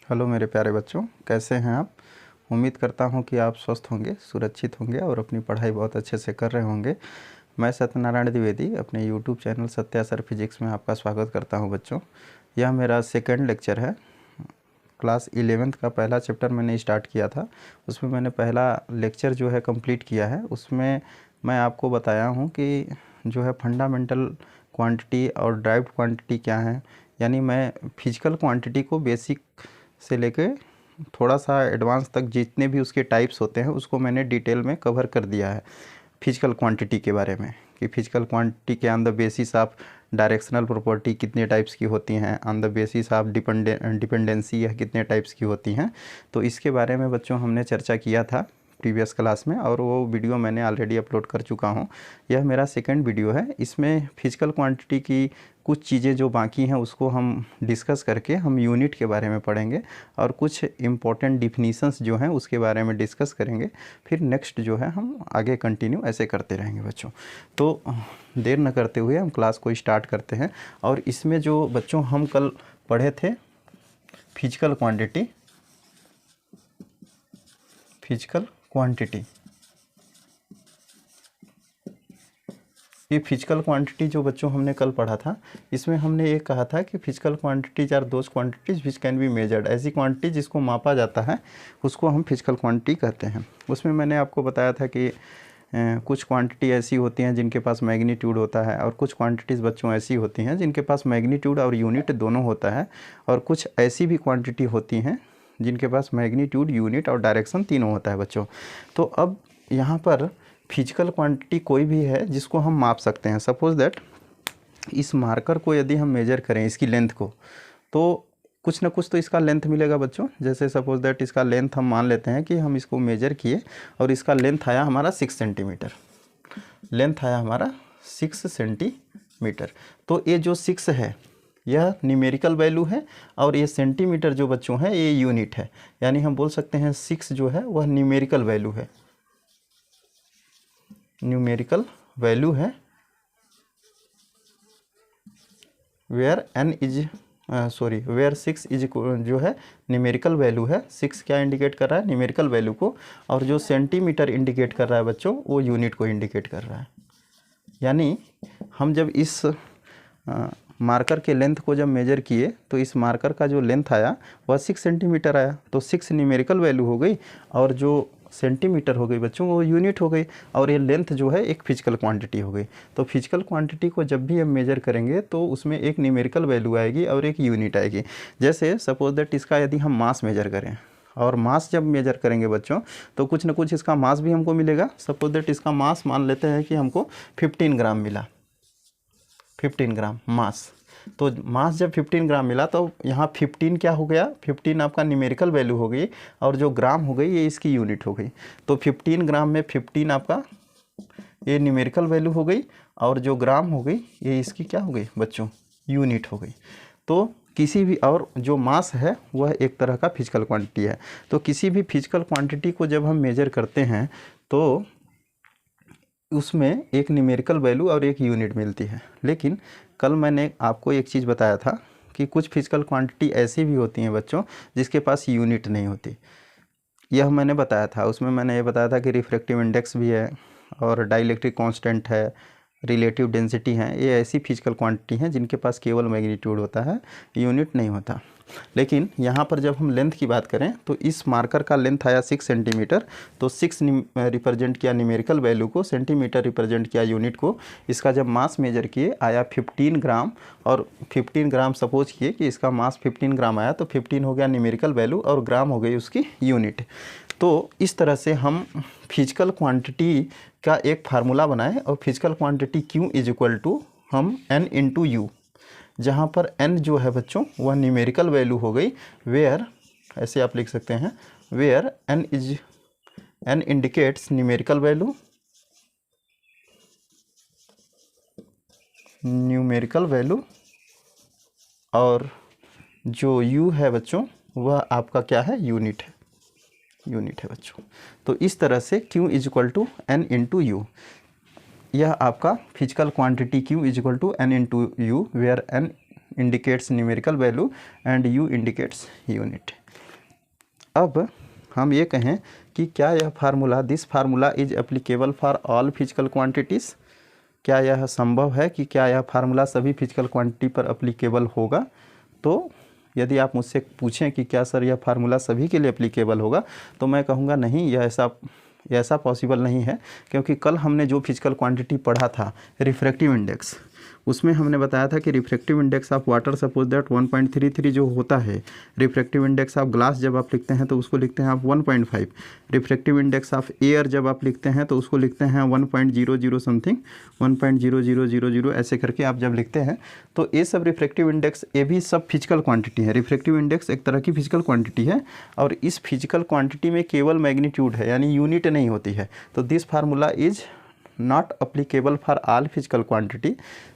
Hello मेरे प्यारे बच्चों, कैसे हैं आप। उम्मीद करता हूं कि आप स्वस्थ होंगे, सुरक्षित होंगे और अपनी पढ़ाई बहुत अच्छे से कर रहे होंगे। मैं सत्यनारायण द्विवेदी अपने YouTube channel Satya sir physics में आपका स्वागत करता हूं बच्चों। यह मेरा सेकंड लेक्चर है। क्लास 11th का पहला चैप्टर मैंने स्टार्ट किया था, उसमें मैंने पहला लेक्चर जो है कंप्लीट किया है। उसमें मैं आपको बताया हूँ कि जो है फंडामेंटल क्वांटिटी और ड्राइव्ड क्वांटिटी क्या है। यानी मैं फिजिकल क्वांटिटी को बेसिक से लेके थोड़ा सा एडवांस तक जितने भी उसके टाइप्स होते हैं उसको मैंने डिटेल में कवर कर दिया है फिजिकल क्वांटिटी के बारे में, कि फिजिकल क्वांटिटी के on the basis of directional property कितने टाइप्स की होती हैं, on the basis of dependency यह कितने टाइप्स की होती हैं। तो इसके बारे में बच्चों हमने चर्चा किया था प्रीवियस क्लास में, और वो वीडियो मैंने ऑलरेडी अपलोड कर चुका हूँ। यह मेरा सेकंड वीडियो है। इसमें फिजिकल क्वांटिटी की कुछ चीज़ें जो बाकी हैं उसको हम डिस्कस करके हम यूनिट के बारे में पढ़ेंगे और कुछ इम्पोर्टेंट डिफिनीशंस जो हैं उसके बारे में डिस्कस करेंगे। फिर नेक्स्ट जो है हम आगे कंटिन्यू ऐसे करते रहेंगे बच्चों। तो देर न करते हुए हम क्लास को स्टार्ट करते हैं। और इसमें जो बच्चों हम कल पढ़े थे फिजिकल क्वांटिटी, ये फिजिकल क्वांटिटी जो बच्चों हमने कल पढ़ा था, इसमें हमने ये कहा था कि physical quantities are those quantities which can be measured. ऐसी क्वांटिटी जिसको मापा जाता है उसको हम फिजिकल क्वांटिटी कहते हैं। उसमें मैंने आपको बताया था कि कुछ क्वांटिटी ऐसी होती हैं जिनके पास मैग्नीट्यूड होता है, और कुछ क्वांटिटीज़ बच्चों ऐसी होती हैं जिनके पास मैग्नीट्यूड और यूनिट दोनों होता है, और कुछ ऐसी भी क्वांटिटी होती हैं जिनके पास मैग्नीट्यूड, यूनिट और डायरेक्शन तीनों होता है बच्चों। तो अब यहाँ पर फिजिकल क्वांटिटी कोई भी है जिसको हम माप सकते हैं। सपोज़ दैट इस मार्कर को यदि हम मेजर करें, इसकी लेंथ को, तो कुछ ना कुछ तो इसका लेंथ मिलेगा बच्चों। जैसे सपोज़ दैट इसका लेंथ हम मान लेते हैं कि हम इसको मेजर किए और इसका लेंथ आया हमारा 6 सेंटीमीटर। लेंथ आया हमारा 6 सेंटीमीटर। तो ये जो 6 है यह न्यूमेरिकल वैल्यू है, और ये सेंटीमीटर जो बच्चों है ये यूनिट है। यानी हम बोल सकते हैं 6 जो है वह न्यूमेरिकल वैल्यू है, न्यूमेरिकल वैल्यू है, वेयर वेयर 6 इज जो है न्यूमेरिकल वैल्यू है। 6 क्या इंडिकेट कर रहा है? न्यूमेरिकल वैल्यू को। और जो सेंटीमीटर इंडिकेट कर रहा है बच्चों वो यूनिट को इंडिकेट कर रहा है। यानी हम जब इस मार्कर के लेंथ को जब मेजर किए तो इस मार्कर का जो लेंथ आया वह 6 सेंटीमीटर आया। तो 6 न्यूमेरिकल वैल्यू हो गई और जो सेंटीमीटर हो गई बच्चों वो यूनिट हो गई, और ये लेंथ जो है एक फिजिकल क्वांटिटी हो गई। तो फिजिकल क्वांटिटी को जब भी हम मेजर करेंगे तो उसमें एक न्यूमेरिकल वैल्यू आएगी और एक यूनिट आएगी। जैसे सपोज दैट इसका यदि हम मास मेजर करें, और मास जब मेजर करेंगे बच्चों तो कुछ ना कुछ इसका मास भी हमको मिलेगा। सपोज दैट इसका मास मान लेते हैं कि हमको 15 ग्राम मिला, 15 ग्राम मास। तो मास जब 15 ग्राम मिला तो यहाँ 15 क्या हो गया? 15 आपका न्यूमेरिकल वैल्यू हो गई, और जो ग्राम हो गई ये इसकी यूनिट हो गई। तो 15 ग्राम में 15 आपका ये न्यूमेरिकल वैल्यू हो गई, और जो ग्राम हो गई ये इसकी क्या हो गई बच्चों? यूनिट हो गई। तो किसी भी, और जो मास है वह एक तरह का फिजिकल क्वांटिटी है। तो किसी भी फिजिकल क्वांटिटी को जब हम मेजर करते हैं तो उसमें एक न्यूमेरिकल वैल्यू और एक यूनिट मिलती है। लेकिन कल मैंने आपको एक चीज़ बताया था कि कुछ फिजिकल क्वांटिटी ऐसी भी होती हैं बच्चों जिसके पास यूनिट नहीं होती। यह मैंने बताया था। उसमें मैंने ये बताया था कि रिफ्रैक्टिव इंडेक्स भी है, और डाइलेक्ट्रिक कांस्टेंट है, रिलेटिव डेंसिटी है। ये ऐसी फिजिकल क्वांटिटी हैं जिनके पास केवल मैग्नीट्यूड होता है, यूनिट नहीं होता। लेकिन यहाँ पर जब हम लेंथ की बात करें तो इस मार्कर का लेंथ आया 6 सेंटीमीटर। तो 6 रिप्रेजेंट किया न्यूमेरिकल वैल्यू को, सेंटीमीटर रिप्रेजेंट किया यूनिट को। इसका जब मास मेजर किए आया 15 ग्राम, और 15 ग्राम सपोज किए कि इसका मास 15 ग्राम आया, तो 15 हो गया न्यूमेरिकल वैल्यू और ग्राम हो गई उसकी यूनिट। तो इस तरह से हम फिजिकल क्वांटिटी का एक फार्मूला बनाए, और physical quantity Q is equal to हम N इंटू यू, जहाँ पर N जो है बच्चों वह न्यूमेरिकल वैल्यू हो गई, वेयर, ऐसे आप लिख सकते हैं, where N indicates numerical value, और जो U है बच्चों वह आपका क्या है? यूनिट है बच्चों। तो इस तरह से Q is equal to N into U, यह आपका physical quantity Q is equal to N into U, where N indicates numerical value and U indicates unit. अब हम ये कहें कि क्या यह formula, this formula is applicable for all physical quantities, क्या यह संभव है कि क्या यह फार्मूला सभी फिजिकल क्वांटिटी पर एप्लीकेबल होगा। तो यदि आप मुझसे पूछें कि क्या सर यह फार्मूला सभी के लिए एप्लीकेबल होगा, तो मैं कहूँगा नहीं, यह ऐसा पॉसिबल नहीं है, क्योंकि कल हमने जो फिजिकल क्वांटिटी पढ़ा था रिफ्रैक्टिव इंडेक्स, उसमें हमने बताया था कि refractive index of water suppose that 1.33 जो होता है, रिफ्रैक्टिव इंडेक्स ऑफ ग्लास जब आप लिखते हैं तो उसको लिखते हैं आप 1.5, रिफ्रैक्टिव इंडेक्स ऑफ एयर जब आप लिखते हैं तो उसको लिखते हैं 1.00 समथिंग, 1.0000 ऐसे करके आप जब लिखते हैं, तो ये सब रिफ्रैक्टिव इंडेक्स, ये भी सब फिजिकल क्वांटिटी है। रिफ्रैक्टिव इंडेक्स एक तरह की फिजिकल क्वांटिटी है, और इस फिजिकल क्वांटिटी में केवल मैग्नीट्यूड है, यानी यूनिट नहीं होती है। तो this formula is not applicable for all physical quantity.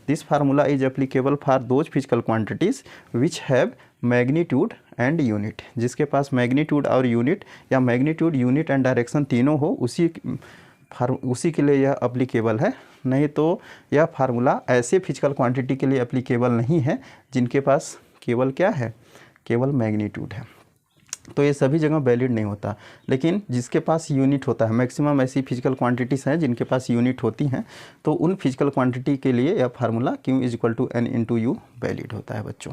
This formula is applicable for those physical quantities which have magnitude and unit. जिसके पास magnitude और unit या magnitude, unit and direction तीनों हो, उसी के लिए यह applicable है। नहीं तो यह फार्मूला ऐसे फिजिकल क्वांटिटी के लिए applicable नहीं है जिनके पास केवल क्या है, केवल मैग्नीट्यूड है। तो ये सभी जगह वैलिड नहीं होता, लेकिन जिसके पास यूनिट होता है, मैक्सिमम ऐसी फिजिकल क्वांटिटीज़ हैं जिनके पास यूनिट होती हैं, तो उन फिजिकल क्वांटिटी के लिए यह formula Q = N × U valid होता है बच्चों।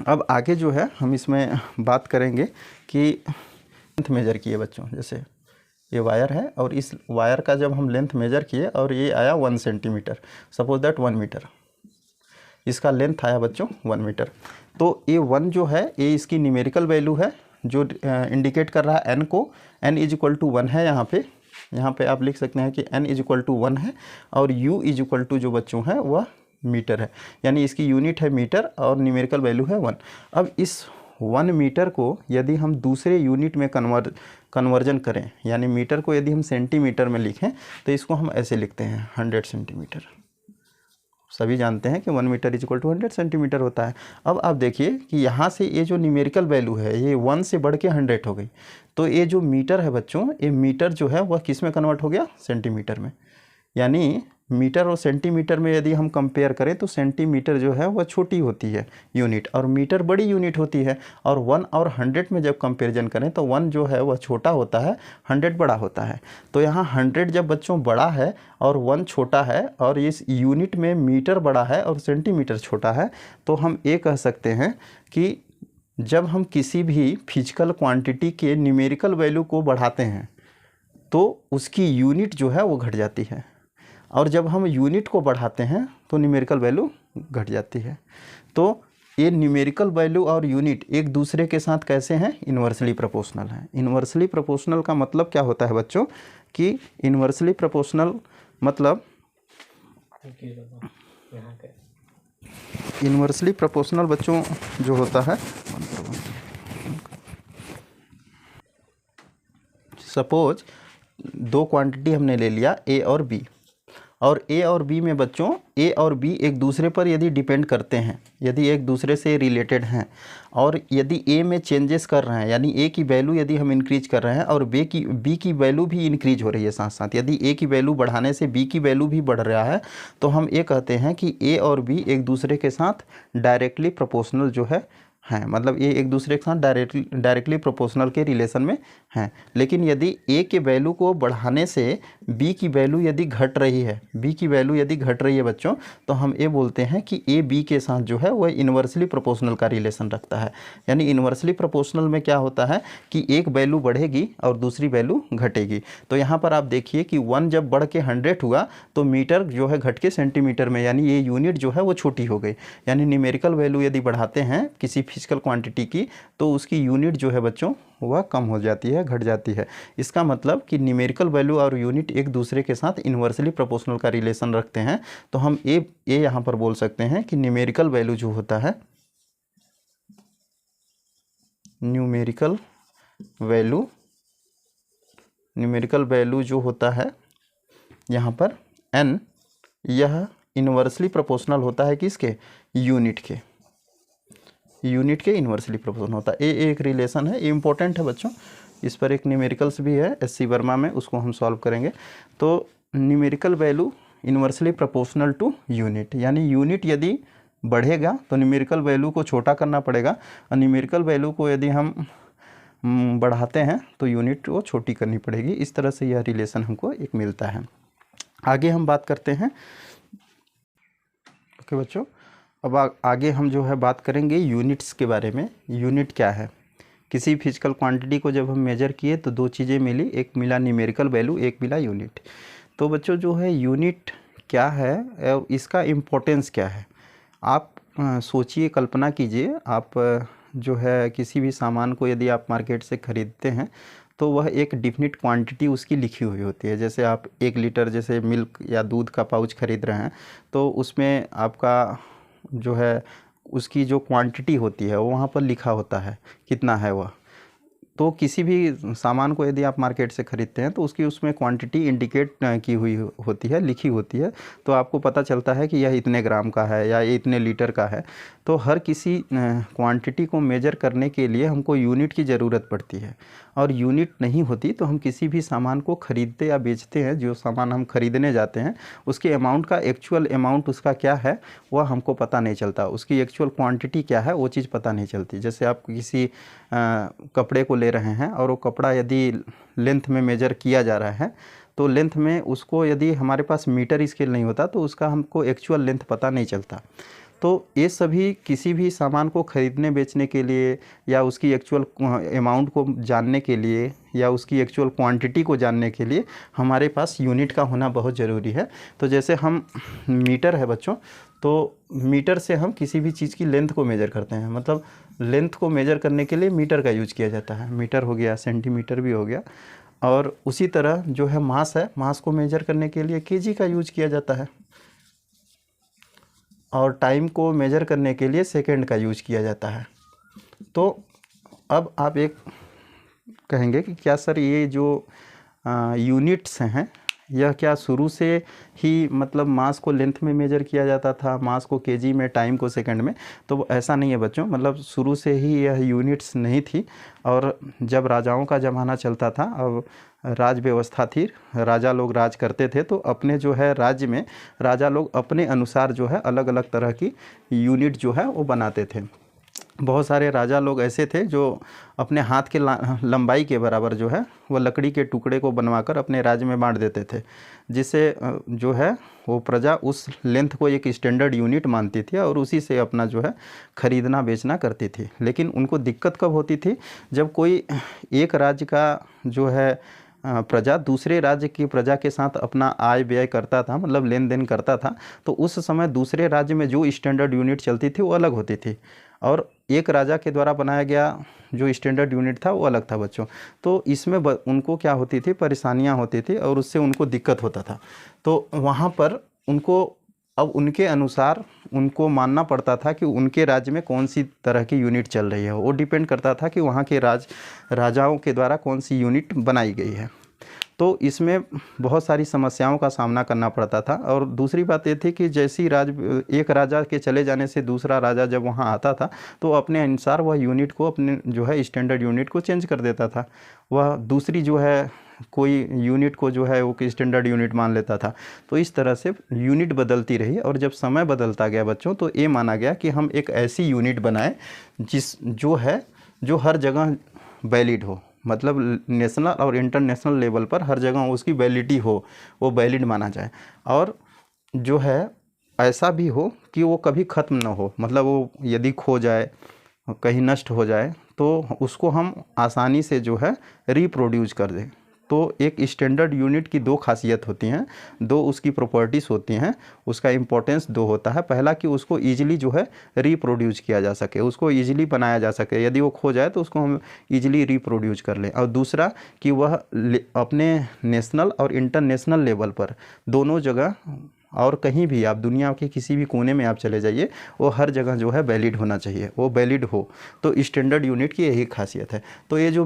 अब आगे जो है हम इसमें बात करेंगे कि लेंथ मेजर किए बच्चों, जैसे ये वायर है और इस वायर का जब हम लेंथ मेजर किए और ये आया 1 सेंटीमीटर, सपोज दैट 1 मीटर, इसका लेंथ आया बच्चों 1 मीटर। तो ये 1 जो है ये इसकी न्यूमेरिकल वैल्यू है जो इंडिकेट कर रहा है n को, n = 1 है। यहाँ पे आप लिख सकते हैं कि n = 1 है, और u = जो बच्चों है वह मीटर है, यानी इसकी यूनिट है मीटर और न्यूमेरिकल वैल्यू है 1। अब इस 1 मीटर को यदि हम दूसरे यूनिट में कन्वर्जन करें, यानी मीटर को यदि हम सेंटीमीटर में लिखें, तो इसको हम ऐसे लिखते हैं 100 सेंटीमीटर। सभी जानते हैं कि 1 मीटर = 100 सेंटीमीटर होता है। अब आप देखिए कि यहाँ से ये जो न्यूमेरिकल वैल्यू है ये 1 से बढ़ के 100 हो गई, तो ये जो मीटर है बच्चों, ये मीटर जो है वह किस में कन्वर्ट हो गया, सेंटीमीटर में। यानी मीटर और सेंटीमीटर में यदि हम कंपेयर करें तो सेंटीमीटर जो है वह छोटी होती है यूनिट, और मीटर बड़ी यूनिट होती है। और 1 और 100 में जब कंपेरिजन करें तो 1 जो है वह छोटा होता है, 100 बड़ा होता है। तो यहाँ 100 जब बच्चों बड़ा है और 1 छोटा है, और इस यूनिट में मीटर बड़ा है और सेंटीमीटर छोटा है, तो हम ये कह सकते हैं कि जब हम किसी भी फिजिकल क्वांटिटी के न्यूमेरिकल वैल्यू को बढ़ाते हैं तो उसकी यूनिट जो है वो घट जाती है, और जब हम यूनिट को बढ़ाते हैं तो न्यूमेरिकल वैल्यू घट जाती है। तो ये न्यूमेरिकल वैल्यू और यूनिट एक दूसरे के साथ कैसे हैं, इन्वर्सली प्रोपोर्शनल हैं। इन्वर्सली प्रोपोर्शनल का मतलब क्या होता है बच्चों, कि इन्वर्सली प्रोपोर्शनल मतलब इन्वर्सली प्रोपोर्शनल बच्चों जो होता है, सपोज 2 क्वांटिटी हमने ले लिया A और B, और A और B में बच्चों A और B एक दूसरे पर यदि डिपेंड करते हैं, यदि एक दूसरे से रिलेटेड हैं, और यदि A में चेंजेस कर रहे हैं, यानी A की वैल्यू यदि हम इंक्रीज कर रहे हैं और B की वैल्यू भी इंक्रीज हो रही है साथ साथ, यदि A की वैल्यू बढ़ाने से B की वैल्यू भी बढ़ रहा है, तो हम ये कहते हैं कि A और B एक दूसरे के साथ डायरेक्टली प्रोपोर्शनल जो है हैं, मतलब ये एक दूसरे के साथ डायरेक्टली प्रोपोर्शनल के रिलेशन में हैं। लेकिन यदि A के वैल्यू को बढ़ाने से B की वैल्यू यदि घट रही है, B की वैल्यू यदि घट रही है बच्चों, तो हम ये बोलते हैं कि A B के साथ जो है वह इन्वर्सली प्रोपोर्शनल का रिलेशन रखता है। यानी इन्वर्सली प्रोपोर्शनल में क्या होता है कि एक वैल्यू बढ़ेगी और दूसरी वैल्यू घटेगी। तो यहाँ पर आप देखिए कि 1 जब बढ़ के 100 हुआ तो मीटर जो है घट के सेंटीमीटर में, यानी ये यूनिट जो है वो छोटी हो गई। यानी न्यूमेरिकल वैल्यू यदि बढ़ाते हैं किसी फिजिकल क्वांटिटी की, तो उसकी यूनिट जो है बच्चों वह कम हो जाती है, घट जाती है। इसका मतलब कि न्यूमेरिकल वैल्यू और यूनिट एक दूसरे के साथ इन्वर्सली प्रोपोर्शनल का रिलेशन रखते हैं। तो हम ये यहाँ पर बोल सकते हैं कि न्यूमेरिकल वैल्यू जो होता है, न्यूमेरिकल वैल्यू जो होता है यहाँ पर n, यह इन्वर्सली प्रोपोर्शनल होता है किसके, यूनिट के इन्वर्सली प्रोपोर्शनल होता है। ये एक रिलेशन है, ये इंपॉर्टेंट है बच्चों। इस पर एक न्यूमेरिकल्स भी है SC वर्मा में, उसको हम सॉल्व करेंगे। तो numerical value inversely proportional to unit, यानी यूनिट यदि बढ़ेगा तो न्यूमेरिकल वैल्यू को छोटा करना पड़ेगा, और न्यूमेरिकल वैल्यू को यदि हम बढ़ाते हैं तो यूनिट वो छोटी करनी पड़ेगी। इस तरह से यह रिलेशन हमको एक मिलता है। आगे हम बात करते हैं। ओके बच्चों, अब आगे हम जो है बात करेंगे यूनिट्स के बारे में। यूनिट क्या है? किसी फिजिकल क्वांटिटी को जब हम मेजर किए तो दो चीज़ें मिली, एक मिला न्यूमेरिकल वैल्यू, एक मिला यूनिट। तो बच्चों जो है यूनिट क्या है और इसका इम्पोर्टेंस क्या है? आप सोचिए, कल्पना कीजिए, आप जो है किसी भी सामान को यदि आप मार्केट से ख़रीदते हैं तो वह एक डिफिनिट क्वांटिटी उसकी लिखी हुई होती है। जैसे आप 1 लीटर जैसे मिल्क या दूध का पाउच ख़रीद रहे हैं तो उसमें आपका जो है उसकी जो क्वांटिटी होती है वो वहाँ पर लिखा होता है कितना है वह। तो किसी भी सामान को यदि आप मार्केट से ख़रीदते हैं तो उसकी उसमें क्वांटिटी इंडिकेट की हुई होती है, लिखी होती है, तो आपको पता चलता है कि यह इतने ग्राम का है या ये इतने लीटर का है। तो हर किसी क्वांटिटी को मेजर करने के लिए हमको यूनिट की ज़रूरत पड़ती है, और यूनिट नहीं होती तो हम किसी भी सामान को ख़रीदते या बेचते हैं, जो सामान हम ख़रीदने जाते हैं उसके अमाउंट का एक्चुअल अमाउंट उसका क्या है वह हमको पता नहीं चलता, उसकी एक्चुअल क्वांटिटी क्या है वो चीज़ पता नहीं चलती। जैसे आप किसी कपड़े को ले रहे हैं और वो कपड़ा यदि लेंथ में मेजर किया जा रहा है तो लेंथ में उसको यदि हमारे पास मीटर स्केल नहीं होता तो उसका हमको एक्चुअल लेंथ पता नहीं चलता। तो ये सभी किसी भी सामान को ख़रीदने बेचने के लिए या उसकी एक्चुअल अमाउंट को जानने के लिए या उसकी एक्चुअल क्वांटिटी को जानने के लिए हमारे पास यूनिट का होना बहुत ज़रूरी है। तो जैसे हम मीटर है बच्चों, तो मीटर से हम किसी भी चीज़ की लेंथ को मेजर करते हैं, मतलब लेंथ को मेजर करने के लिए मीटर का यूज किया जाता है। मीटर हो गया, सेंटीमीटर भी हो गया। और उसी तरह जो है मास है, मास को मेजर करने के लिए केजी का यूज किया जाता है, और टाइम को मेजर करने के लिए सेकंड का यूज किया जाता है। तो अब आप एक कहेंगे कि क्या सर ये जो यूनिट्स हैं यह क्या शुरू से ही मतलब मास को लेंथ में मेजर किया जाता था, मास को केजी में, टाइम को सेकंड में? तो ऐसा नहीं है बच्चों, मतलब शुरू से ही यह यूनिट्स नहीं थी। और जब राजाओं का ज़माना चलता था, अब राज व्यवस्था थी, राजा लोग राज करते थे, तो अपने जो है राज्य में राजा लोग अपने अनुसार जो है अलग अलग तरह की यूनिट जो है वो बनाते थे। बहुत सारे राजा लोग ऐसे थे जो अपने हाथ के लंबाई के बराबर जो है वो लकड़ी के टुकड़े को बनवाकर अपने राज्य में बांट देते थे, जिससे जो है वो प्रजा उस लेंथ को एक स्टैंडर्ड यूनिट मानती थी और उसी से अपना जो है ख़रीदना बेचना करती थी। लेकिन उनको दिक्कत कब होती थी? जब कोई एक राज्य का जो है प्रजा दूसरे राज्य की प्रजा के साथ अपना आय व्यय करता था, मतलब लेन देन करता था, तो उस समय दूसरे राज्य में जो स्टैंडर्ड यूनिट चलती थी वो अलग होती थी, और एक राजा के द्वारा बनाया गया जो स्टैंडर्ड यूनिट था वो अलग था बच्चों। तो इसमें उनको क्या होती थी, परेशानियां होती थी और उससे उनको दिक्कत होता था। तो वहाँ पर उनको अब उनके अनुसार उनको मानना पड़ता था कि उनके राज्य में कौन सी तरह की यूनिट चल रही है। वो डिपेंड करता था कि वहाँ के राजाओं के द्वारा कौन सी यूनिट बनाई गई है। तो इसमें बहुत सारी समस्याओं का सामना करना पड़ता था। और दूसरी बात ये थी कि जैसी एक राजा के चले जाने से दूसरा राजा जब वहाँ आता था तो अपने अनुसार वह यूनिट को, अपने जो है स्टैंडर्ड यूनिट को चेंज कर देता था। वह दूसरी जो है कोई यूनिट को जो है वो स्टैंडर्ड यूनिट मान लेता था। तो इस तरह से यूनिट बदलती रही, और जब समय बदलता गया बच्चों तो ये माना गया कि हम एक ऐसी यूनिट बनाएं जो हर जगह वैलिड हो, मतलब नेशनल और इंटरनेशनल लेवल पर हर जगह उसकी वैलिडिटी हो, वो वैलिड माना जाए। और जो है ऐसा भी हो कि वो कभी ख़त्म ना हो, मतलब वो यदि खो जाए, कहीं नष्ट हो जाए तो उसको हम आसानी से जो है रिप्रोड्यूस कर दें। तो एक स्टैंडर्ड यूनिट की दो खासियत होती हैं, दो उसकी प्रॉपर्टीज़ होती हैं, उसका इम्पोर्टेंस दो होता है। पहला कि उसको ईजिली जो है रिप्रोड्यूस किया जा सके, उसको ईजिली बनाया जा सके, यदि वो खो जाए तो उसको हम ईजिली रिप्रोड्यूस कर लें। और दूसरा कि वह अपने नेशनल और इंटरनेशनल लेवल पर दोनों जगह और कहीं भी आप दुनिया के किसी भी कोने में आप चले जाइए, वो हर जगह जो है वैलिड होना चाहिए, वो वैलिड हो। तो स्टैंडर्ड यूनिट की यही खासियत है। तो ये जो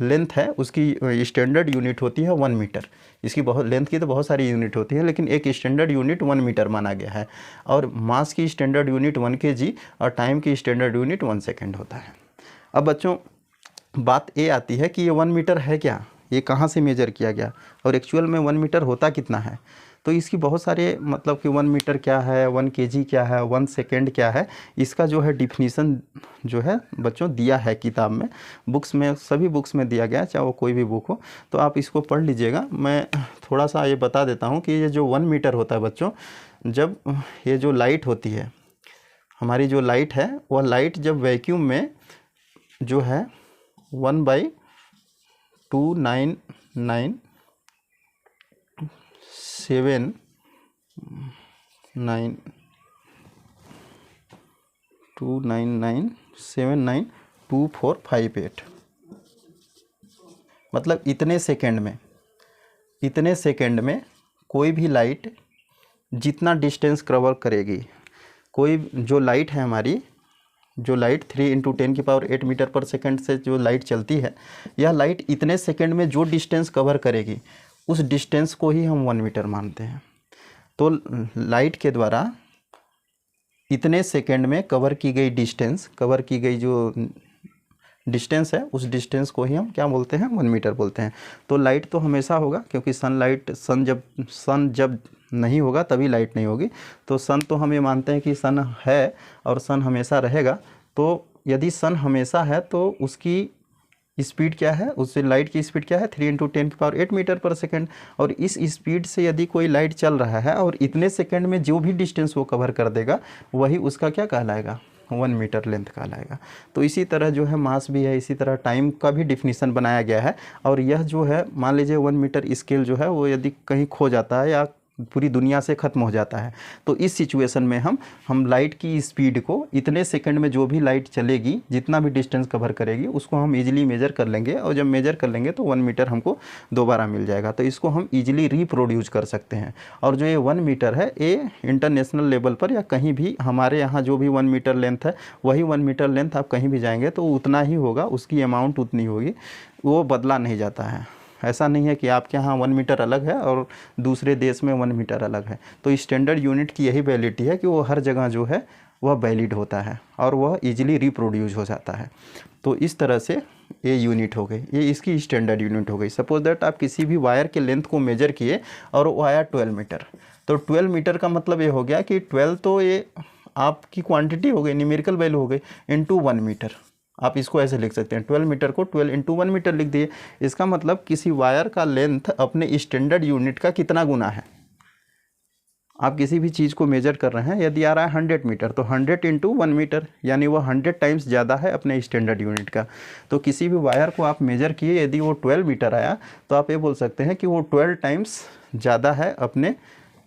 लेंथ है उसकी स्टैंडर्ड यूनिट होती है 1 मीटर। इसकी बहुत लेंथ की तो बहुत सारी यूनिट होती है, लेकिन एक स्टैंडर्ड यूनिट 1 मीटर माना गया है। और मास की स्टैंडर्ड यूनिट 1 kg और टाइम की स्टैंडर्ड यूनिट 1 सेकेंड होता है। अब बच्चों बात ये आती है कि ये 1 मीटर है क्या, ये कहाँ से मेजर किया गया और एक्चुअल में 1 मीटर होता कितना है? तो इसकी बहुत सारे मतलब कि 1 मीटर क्या है, 1 केजी क्या है, 1 सेकेंड क्या है, इसका जो है डिफिनीसन जो है बच्चों दिया है किताब में, बुक्स में, सभी बुक्स में दिया गया है, चाहे वो कोई भी बुक हो, तो आप इसको पढ़ लीजिएगा। मैं थोड़ा सा ये बता देता हूँ कि ये जो 1 मीटर होता है बच्चों, जब ये जो लाइट होती है, हमारी जो लाइट है, वह लाइट जब वैक्यूम में जो है 1/299,79299,2458 मतलब इतने सेकंड में कोई भी लाइट जितना डिस्टेंस कवर करेगी, कोई जो लाइट है हमारी, जो लाइट 3 × 10⁸ मीटर पर सेकंड से जो लाइट चलती है, यह लाइट इतने सेकंड में जो डिस्टेंस कवर करेगी, उस डिस्टेंस को ही हम 1 मीटर मानते हैं। तो लाइट के द्वारा इतने सेकंड में कवर की गई जो डिस्टेंस है, उस डिस्टेंस को ही हम क्या बोलते हैं, 1 मीटर बोलते हैं। तो लाइट तो हमेशा होगा, क्योंकि सन जब नहीं होगा तभी लाइट नहीं होगी। तो सन तो हम ये मानते हैं कि सन है और सन हमेशा रहेगा। तो यदि सन हमेशा है तो उसकी स्पीड क्या है, उससे लाइट की स्पीड क्या है, 3 × 10⁸ मीटर पर सेकंड। और इस स्पीड से यदि कोई लाइट चल रहा है और इतने सेकंड में जो भी डिस्टेंस वो कवर कर देगा, वही उसका क्या कहलाएगा, 1 मीटर लेंथ कहलाएगा। तो इसी तरह जो है मास भी है, इसी तरह टाइम का भी डिफिनीसन बनाया गया है। और यह जो है, मान लीजिए 1 मीटर स्केल जो है वो यदि कहीं खो जाता है या पूरी दुनिया से ख़त्म हो जाता है, तो इस सिचुएशन में हम लाइट की स्पीड को, इतने सेकंड में जो भी लाइट चलेगी, जितना भी डिस्टेंस कवर करेगी, उसको हम इजीली मेजर कर लेंगे। और जब मेजर कर लेंगे तो 1 मीटर हमको दोबारा मिल जाएगा। तो इसको हम इजीली रिप्रोड्यूस कर सकते हैं। और जो ये 1 मीटर है, ये इंटरनेशनल लेवल पर या कहीं भी, हमारे यहाँ जो भी 1 मीटर लेंथ है, वही 1 मीटर लेंथ आप कहीं भी जाएंगे तो उतना ही होगा, उसकी अमाउंट उतनी होगी, वो बदला नहीं जाता है। ऐसा नहीं है कि आपके यहाँ 1 मीटर अलग है और दूसरे देश में 1 मीटर अलग है। तो स्टैंडर्ड यूनिट की यही वैलिडिटी है कि वो हर जगह जो है वह वैलिड होता है और वह इजीली रिप्रोड्यूस हो जाता है। तो इस तरह से ये यूनिट हो गई, ये इसकी स्टैंडर्ड यूनिट हो गई। सपोज दैट आप किसी भी वायर के लेंथ को मेजर किए और वो आया 12 मीटर, तो 12 मीटर का मतलब ये हो गया कि 12 तो ये आपकी क्वांटिटी हो गई, न्यूमेरिकल वैल्यू हो गई, इंटू 1 मीटर। आप इसको ऐसे लिख सकते हैं, 12 मीटर को 12 × 1 मीटर लिख दिए। इसका मतलब किसी वायर का लेंथ अपने स्टैंडर्ड यूनिट का कितना गुना है। आप किसी भी चीज़ को मेजर कर रहे हैं, यदि आ रहा है 100 मीटर, तो 100 × 1 मीटर, यानी वो 100 टाइम्स ज़्यादा है अपने स्टैंडर्ड यूनिट का। तो किसी भी वायर को आप मेजर किए, यदि वो 12 मीटर आया, तो आप ये बोल सकते हैं कि वो 12 टाइम्स ज़्यादा है अपने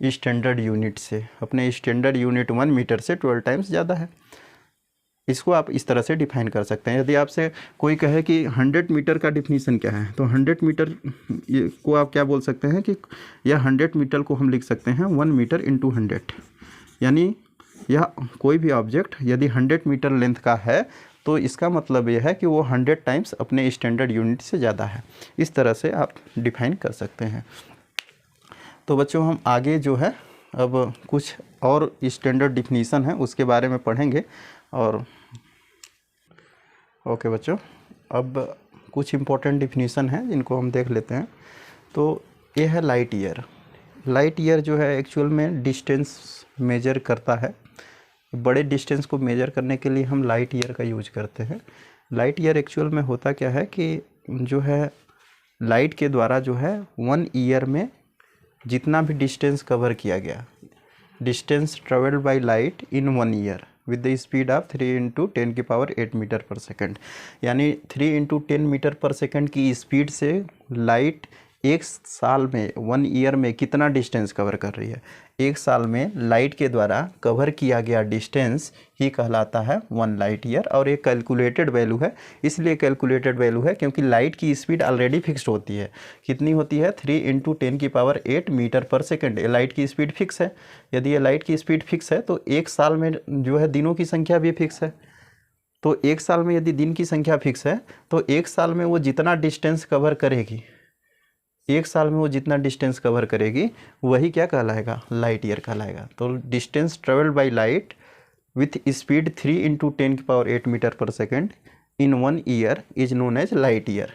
स्टैंडर्ड यूनिट से, अपने स्टैंडर्ड यूनिट 1 मीटर से 12 टाइम्स ज़्यादा है। इसको आप इस तरह से डिफाइन कर सकते हैं। यदि आपसे कोई कहे कि 100 मीटर का डिफिनीसन क्या है, तो 100 मीटर को आप क्या बोल सकते हैं कि यह 100 मीटर को हम लिख सकते हैं 1 मीटर × 100, यानी यह कोई भी ऑब्जेक्ट यदि 100 मीटर लेंथ का है तो इसका मतलब यह है कि वो 100 टाइम्स अपने स्टैंडर्ड यूनिट से ज़्यादा है। इस तरह से आप डिफाइन कर सकते हैं। तो बच्चों हम आगे जो है अब कुछ और स्टैंडर्ड डिफिनीसन है उसके बारे में पढ़ेंगे। और ओके बच्चों, अब कुछ इम्पोर्टेंट डिफिनीसन है जिनको हम देख लेते हैं। तो ये है लाइट ईयर। लाइट ईयर जो है एक्चुअल में डिस्टेंस मेजर करता है। बड़े डिस्टेंस को मेजर करने के लिए हम लाइट ईयर का यूज करते हैं। लाइट ईयर एक्चुअल में होता क्या है कि जो है लाइट के द्वारा जो है 1 ईयर में जितना भी डिस्टेंस कवर किया गया, distance travelled by light in 1 year with the speed of 3 × 10⁸ metre per second, यानी 3 × 10 मीटर पर सेकंड की स्पीड से लाइट एक साल में, 1 ईयर में कितना डिस्टेंस कवर कर रही है। एक साल में लाइट के द्वारा कवर किया गया डिस्टेंस ही कहलाता है 1 लाइट ईयर। और एक कैलकुलेटेड वैल्यू है, इसलिए कैलकुलेटेड वैल्यू है क्योंकि लाइट की स्पीड ऑलरेडी फिक्स्ड होती है। कितनी होती है, 3 × 10⁸ मीटर पर सेकंड। ये लाइट की स्पीड फिक्स है। यदि ये लाइट की स्पीड फिक्स है तो एक साल में जो है दिनों की संख्या भी फिक्स है। तो एक साल में यदि दिन की संख्या फिक्स है तो एक साल में वो जितना डिस्टेंस कवर करेगी, एक साल में वो जितना डिस्टेंस कवर करेगी वही क्या कहलाएगा, लाइट ईयर कहलाएगा। तो distance travelled by light with speed 3 × 10⁸ metre per second in 1 year is known as light year,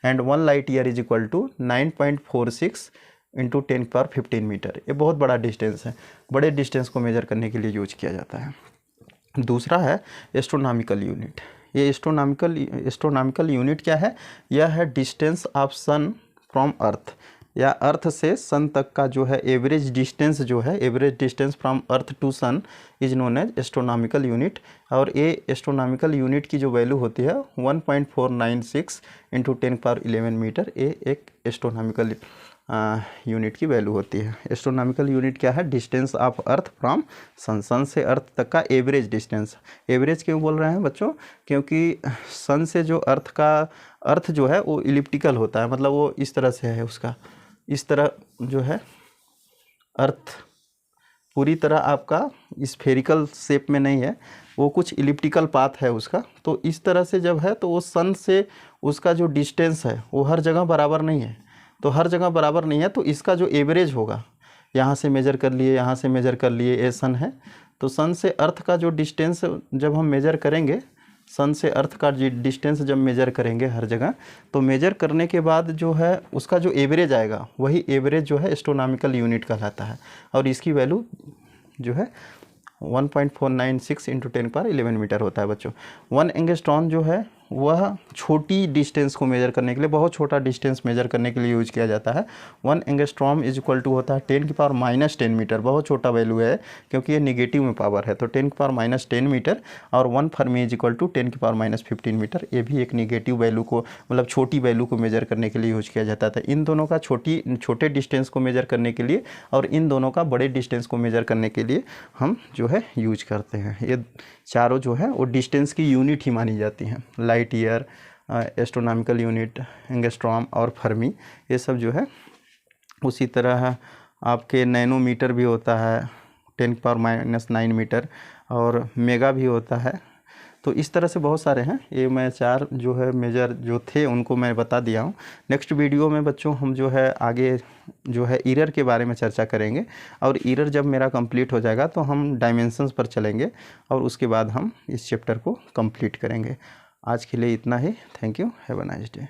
and 1 light year is equal to 9.46 into 10⁻15 metre. ये बहुत बड़ा डिस्टेंस है, बड़े डिस्टेंस को मेजर करने के लिए यूज किया जाता है। दूसरा है एस्ट्रोनॉमिकल यूनिट। ये एस्ट्रोनॉमिकल यूनिट क्या है? यह है डिस्टेंस ऑफ सन फ्रॉम अर्थ, या अर्थ से सन तक का जो है एवरेज डिस्टेंस, जो है average distance from earth to sun is known as astronomical unit. और ये एस्ट्रोनॉमिकल यूनिट की जो वैल्यू होती है 1.496 इंटू 10⁻11 मीटर, ये एक एस्ट्रोनॉमिकल यूनिट की वैल्यू होती है। एस्ट्रोनॉमिकल यूनिट क्या है? Distance of earth from sun, sun से अर्थ तक का एवरेज डिस्टेंस। एवरेज क्यों बोल रहे हैं बच्चों? क्योंकि सन से जो अर्थ जो है वो इलिप्टिकल होता है, मतलब वो इस तरह से है, उसका इस तरह जो है अर्थ पूरी तरह आपका स्फेरिकल शेप में नहीं है, वो कुछ इलिप्टिकल पाथ है उसका। तो इस तरह से जब है तो वो सन से उसका जो डिस्टेंस है वो हर जगह बराबर नहीं है। तो हर जगह बराबर नहीं है तो इसका जो एवरेज होगा, यहाँ से मेजर कर लिए, यहाँ से मेजर कर लिए, ये सन है, तो सन से अर्थ का जो डिस्टेंस जब हम मेजर करेंगे, सन से अर्थ का डिस्टेंस जब मेजर करेंगे हर जगह, तो मेजर करने के बाद जो है उसका जो एवरेज आएगा, वही एवरेज जो है एस्ट्रोनॉमिकल यूनिट कहलाता है। और इसकी वैल्यू जो है 1.496 इंटू 10⁻11 मीटर होता है बच्चों। 1 एंगस्ट्रॉम जो है वह छोटी डिस्टेंस को मेजर करने के लिए, बहुत छोटा डिस्टेंस मेजर करने के लिए यूज किया जाता है। 1 एंगस्ट्रॉम इज इक्वल टू होता है 10⁻−10 मीटर। बहुत छोटा वैल्यू है क्योंकि ये निगेटिव में पावर है, तो 10⁻−10 मीटर। और 1 fermi is equal to 10⁻−15 metre. ये भी एक निगेटिव वैल्यू को, मतलब छोटी वैल्यू को मेजर करने के लिए यूज किया जाता था। इन दोनों का छोटे डिस्टेंस को मेजर करने के लिए और इन दोनों का बड़े डिस्टेंस को मेजर करने के लिए हम जो है यूज करते हैं। ये चारों जो है वो डिस्टेंस की यूनिट ही मानी जाती हैं। Light year, astronomical unit, angstrom और फर्मी, ये सब जो है। उसी तरह आपके नैनोमीटर भी होता है, 10⁻−9 मीटर, और मेगा भी होता है। तो इस तरह से बहुत सारे हैं। ये मैं 4 जो है मेजर जो थे उनको मैं बता दिया हूँ। नेक्स्ट वीडियो में बच्चों हम जो है आगे जो है ईरर के बारे में चर्चा करेंगे, और ईरर जब मेरा कंप्लीट हो जाएगा तो हम डायमेंशंस पर चलेंगे और उसके बाद हम इस चैप्टर को कंप्लीट करेंगे। आज के लिए इतना ही। Thank you, have a nice day.